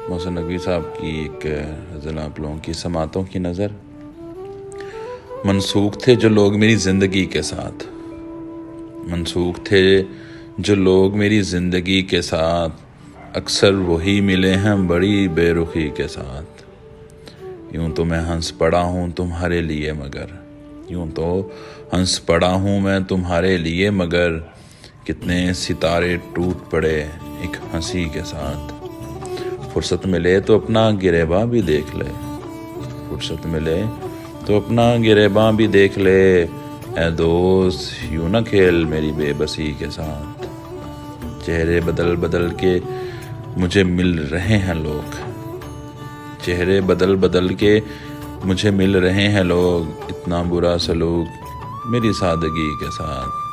محسن نقوی صاحب کی ایک غزل آپ لوگوں کی سماعتوں کی نظر۔ منسوخ تھے جو لوگ میری زندگی کے ساتھ، منسوخ تھے جو لوگ میری زندگی کے ساتھ، اکثر وہی ملے ہیں بڑی بے رخی کے ساتھ۔ یوں تو میں ہنس پڑا ہوں تمہارے لیے مگر، یوں تو ہنس پڑا ہوں میں تمہارے لیے مگر، کتنے ستارے ٹوٹ پڑے ایک ہنسی کے ساتھ۔ فرصت ملے تو اپنا گریباں بھی دیکھ لے، فرصت ملے تو اپنا گریباں بھی دیکھ لے، اے دوست یوں نہ کھیل میری بے بسی کے ساتھ۔ چہرے بدل بدل کے مجھے مل رہے ہیں لوگ، چہرے بدل بدل کے مجھے مل رہے ہیں لوگ، اتنا برا سلوک میری سادگی کے ساتھ۔